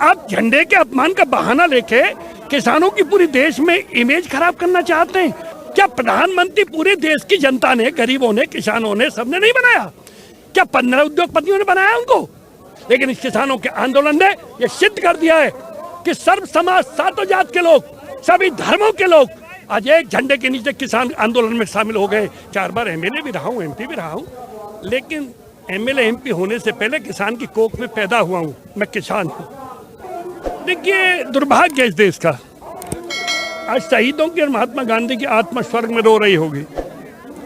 आप झंडे के अपमान का बहाना लेके किसानों की पूरी देश में इमेज खराब करना चाहते हैं। क्या प्रधानमंत्री पूरे देश की जनता ने, गरीबों ने, किसानों ने, सबने नहीं बनाया? क्या 15 उद्योगपतियों ने बनाया उनको? लेकिन इस किसानों के आंदोलन ने यह सिद्ध कर दिया है कि सर्व समाज, सातों जात के लोग, सभी धर्मों के लोग आज एक झंडे के नीचे किसान आंदोलन में शामिल हो गए। 4 बार एमएलए भी रहा हूँ, एमपी भी रहा हूँ, लेकिन एमएलए एमपी होने से पहले किसान की कोख में पैदा हुआ हूँ। मैं किसान हूँ। देखिए, दुर्भाग्य इस देश का, आज शहीदों की और महात्मा गांधी की आत्मा स्वर्ग में रो रही होगी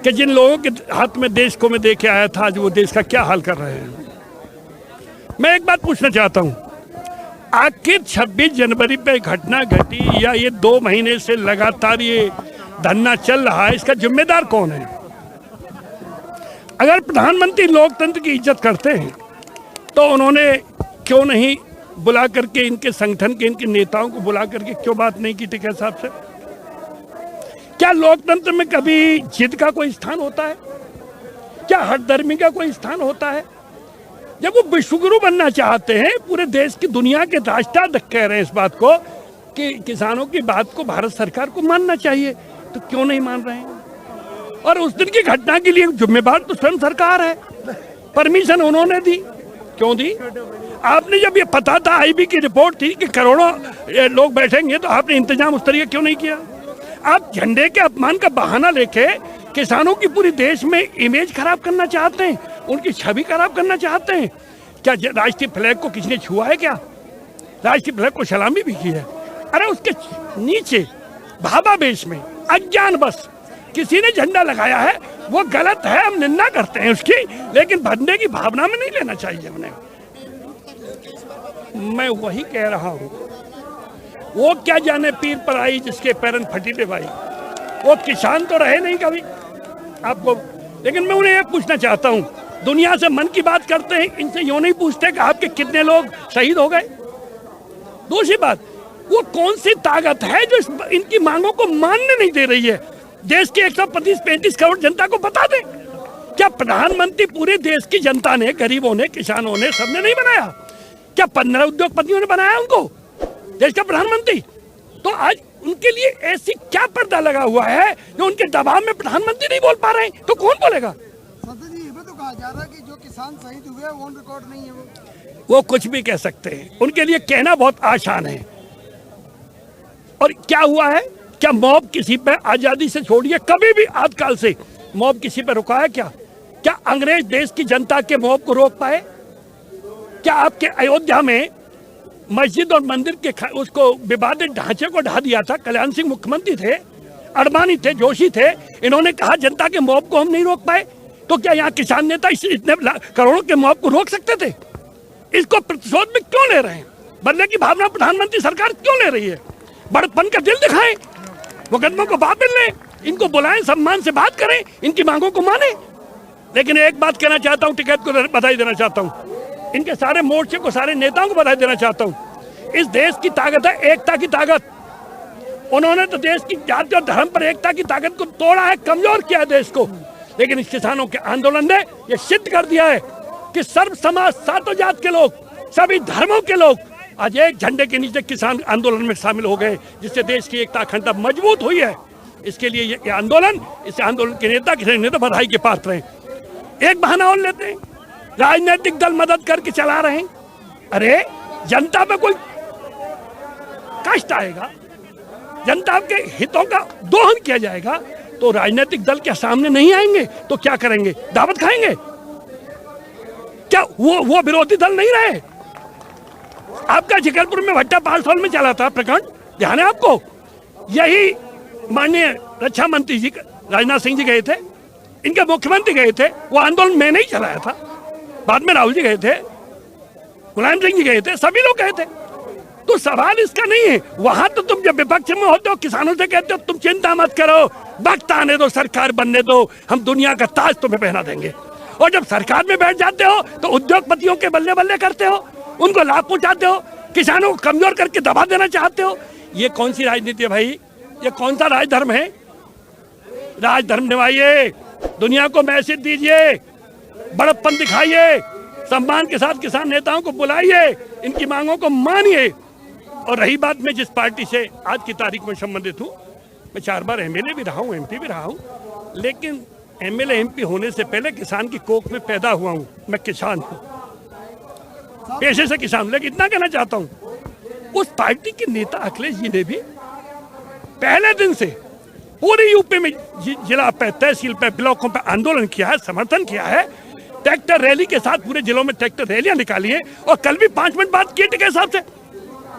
कि जिन लोगों के हाथ में देश को मैं देके आया था, आज वो देश का क्या हाल कर रहे हैं। मैं एक बात पूछना चाहता हूँ, आखिर 26 जनवरी पे घटना घटी या ये 2 महीने से लगातार ये धरना चल रहा है, इसका जिम्मेदार कौन है? अगर प्रधानमंत्री लोकतंत्र की इज्जत करते हैं तो उन्होंने क्यों नहीं बुला करके, इनके संगठन के, इनके नेताओं को बुला करके क्यों बात नहीं की टिकैत साहब से? क्या लोकतंत्र में कभी जिद का कोई स्थान होता है? क्या हठधर्मी का कोई स्थान होता है? जब वो विश्वगुरु बनना चाहते हैं, पूरे देश की, दुनिया के राष्ट्राध्यक्ष कह रहे हैं इस बात को कि किसानों की बात को भारत सरकार को मानना चाहिए, तो क्यों नहीं मान रहे हैं? और उस दिन की घटना के लिए जिम्मेदार तो स्वयं सरकार है। परमिशन उन्होंने दी, क्यों दी? आपने जब ये पता था, आईबी की रिपोर्ट थी कि करोड़ों लोग बैठेंगे, तो आपने इंतजाम उस तरीके क्यों नहीं किया? आप झंडे के अपमान का बहाना लेके किसानों की पूरी देश में इमेज खराब करना चाहते हैं, उनकी छवि खराब करना चाहते हैं। क्या राष्ट्रीय फ्लैग को किसी ने छुआ है? क्या राष्ट्रीय फ्लैग को सलामी भी की है? अरे उसके नीचे भावावेश में अज्ञान बस किसी ने झंडा लगाया है, वो गलत है, हम निंदा करते हैं उसकी, लेकिन भरने की भावना में नहीं लेना चाहिए उन्हें। मैं वही कह रहा हूँ, वो क्या जाने पीर पर आई जिसके पैरन फटी ले भाई, वो किसान तो रहे नहीं कभी आपको। लेकिन मैं उन्हें ये पूछना चाहता हूँ, दुनिया से मन की बात करते हैं, इनसे यूँ नहीं पूछते कि आपके कितने लोग शहीद हो गए? दूसरी बात, वो कौन सी ताकत है जो इनकी मांगों को मानने नहीं दे रही है? देश की 135 करोड़ जनता को बता दें। क्या प्रधानमंत्री पूरे देश की जनता ने, गरीबों ने, किसानों ने, सबने नहीं बनाया? क्या 15 उद्योगपतियों ने बनाया उनको, देश का प्रधानमंत्री? तो आज उनके लिए ऐसी क्या पर्दा लगा हुआ है जो उनके दबाव में प्रधानमंत्री नहीं बोल पा रहे हैं, तो कौन बोलेगा? जी, ये तो कहा जा रहा है कि जो किसान शहीद हुए वो ऑन रिकॉर्ड नहीं है। वो कुछ भी कह सकते हैं, उनके लिए कहना बहुत आसान है। और क्या हुआ है? क्या मॉब किसी पे, आजादी से छोड़िए, कभी भी आजकल से मॉब किसी पे रुका है? क्या अंग्रेज देश की जनता के मॉब को रोक पाए? क्या आपके अयोध्या में मस्जिद और मंदिर के उसको विवादित ढांचे को ढा दिया था? कल्याण सिंह मुख्यमंत्री थे, अडवाणी थे, जोशी थे, इन्होंने कहा जनता के मॉब को हम नहीं रोक पाए। तो क्या यहाँ किसान नेता इतने करोड़ों के मॉब को रोक सकते थे? इसको प्रतिशोध में क्यों ले रहे हैं? बदले की भावना प्रधानमंत्री सरकार क्यों ले रही है? बड़पन का दिल दिखाएं, मुकदमों को वापस लें, इनको बुलाएं, सम्मान से बात करें, इनकी मांगों को माने। लेकिन एक बात कहना चाहता हूँ, टिकैत को बधाई देना चाहता हूँ, इनके सारे मोर्चे को, सारे नेताओं को बधाई देना चाहता हूँ। इस देश की ताकत है एकता की ताकत। उन्होंने तो देश की जाति और धर्म पर एकता की ताकत को तोड़ा है, कमजोर किया है देश को। लेकिन इस किसानों के आंदोलन ने यह सिद्ध कर दिया है कि सर्व समाज, सातों जात के लोग, सभी धर्मों के लोग आज एक झंडे के नीचे किसान आंदोलन में शामिल हो गए, जिससे देश की एकता अखंडता मजबूत हुई है। इसके लिए ये आंदोलन, इस आंदोलन के नेता बधाई के पात्र हैं। एक बहाना और लेते हैं, राजनीतिक दल मदद करके चला रहे हैं। अरे जनता पे कोई कष्ट आएगा, जनता के हितों का दोहन किया जाएगा, तो राजनीतिक दल के सामने नहीं आएंगे तो क्या करेंगे? दावत खाएंगे? क्या वो विरोधी दल नहीं रहे? आपका जगलपुर में भट्टा पास हॉल में चला था प्रखंड, ध्यान है आपको? यही माननीय रक्षा मंत्री जी, राजनाथ सिंह जी गए थे, इनके मुख्यमंत्री गए थे, वो आंदोलन मैं नहीं चलाया था, बाद में राहुल जी गए थे, मुलायम सिंह जी गए थे, सभी लोग गए थे। तो सवाल इसका नहीं है। वहां तो तुम जब विपक्ष में होते हो, किसानों से कहते हो तुम चिंता मत करो, वक्त आने दो, सरकार बनने दो, हम दुनिया का ताज तुम्हें पहना देंगे। और जब सरकार में बैठ जाते हो तो उद्योगपतियों के बल्ले बल्ले करते हो, उनको लाभ पहुंचाते हो, किसानों को कमजोर करके दबा देना चाहते हो। ये कौन सी राजनीति है भाई? ये कौन सा राजधर्म है? राजधर्म निभाइए, दुनिया को मैसेज दीजिए, बड़प्पन दिखाइए, सम्मान के साथ किसान नेताओं को बुलाइए, इनकी मांगों को मानिए। और रही बात, मैं जिस पार्टी से आज की तारीख में संबंधित हूँ, मैं 4 बार एमएलए भी रहा हूँ, एमपी भी रहा हूँ, लेकिन एमएलए एमपी होने से पहले किसान की कोख में पैदा हुआ हूँ। मैं किसान हूँ, पेशे से किसान, लेकिन इतना कहना चाहता हूँ, उस पार्टी के नेता अखिलेश जी ने भी पहले दिन से पूरी यूपी में जिला पे, तहसील पे, ब्लॉकों पे आंदोलन किया है, समर्थन किया है, ट्रैक्टर रैली के साथ पूरे जिलों में ट्रैक्टर रैलियां निकाली है, और कल भी 5 मिनट बात किए के हिसाब से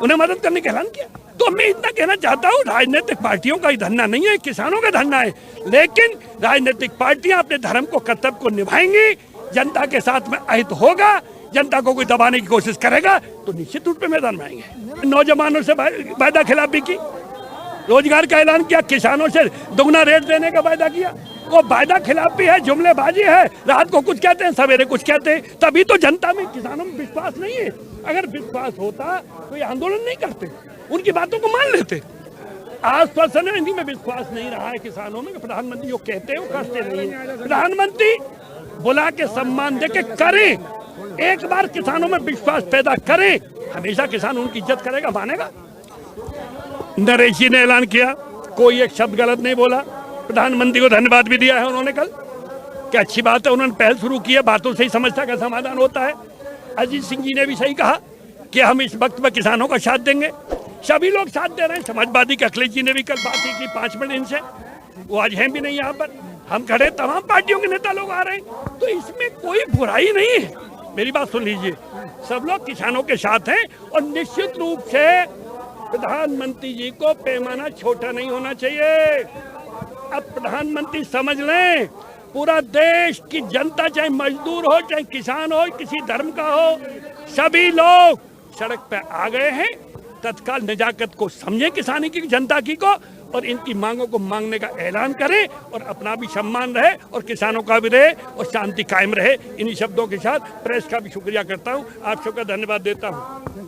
उन्हें मदद करने का ऐलान किया। तो मैं इतना कहना चाहता हूँ, राजनीतिक पार्टियों का ही धरना नहीं है, किसानों का धरना है, लेकिन राजनीतिक पार्टियां अपने धर्म को, कर्तव्य को निभाएंगी, जनता के साथ में अहित होगा, जनता को कोई दबाने की कोशिश करेगा तो निश्चित रूप में मैदान में आएंगे। नौजवानों से वायदा खिलाफी की, रोजगार का ऐलान किया, किसानों से दुगना रेट देने का वायदा किया, वो वायदा खिलाफी है, जुमलेबाजी है, रात को कुछ कहते हैं, सवेरे कुछ कहते हैं, तभी तो जनता में, किसानों में विश्वास नहीं है। अगर विश्वास होता तो ये आंदोलन नहीं करते, उनकी बातों को मान लेते। आश्वासन है, इन्हीं में विश्वास नहीं रहा है किसानों में, प्रधानमंत्री जो कहते हैं वो करते नहीं है। प्रधानमंत्री बुला के सम्मान दे के करें, एक बार किसानों में विश्वास पैदा करें, हमेशा किसान उनकी इज्जत करेगा, मानेगा। नरेश जी ने ऐलान किया, कोई एक शब्द गलत नहीं बोला, प्रधानमंत्री को धन्यवाद भी दिया है उन्होंने कल, क्या अच्छी बात है, उन्होंने पहल शुरू की है, बातों से ही समस्या का समाधान होता है। अजीत सिंह जी ने भी सही कहा कि हम इस वक्त में किसानों का साथ देंगे, सभी लोग साथ दे रहे हैं। समाजवादी के अखिलेश जी ने भी कल बात की 5 मिनट इनसे, वो आज हैं भी नहीं यहाँ पर, हम खड़े, तमाम पार्टियों के नेता लोग आ रहे हैं, तो इसमें कोई बुराई नहीं है। मेरी बात सुन लीजिए, सब लोग किसानों के साथ हैं, और निश्चित रूप से प्रधानमंत्री जी को पैमाना छोटा नहीं होना चाहिए। अब प्रधानमंत्री समझ लें, पूरा देश की जनता, चाहे मजदूर हो, चाहे किसान हो, किसी धर्म का हो, सभी लोग सड़क पे आ गए हैं। तत्काल नजाकत को समझें, किसानी की, जनता की को, और इनकी मांगों को मांगने का ऐलान करें, और अपना भी सम्मान रहे और किसानों का भी रहे और शांति कायम रहे। इन्हीं शब्दों के साथ प्रेस का भी शुक्रिया करता हूँ, आप सबका धन्यवाद देता हूँ।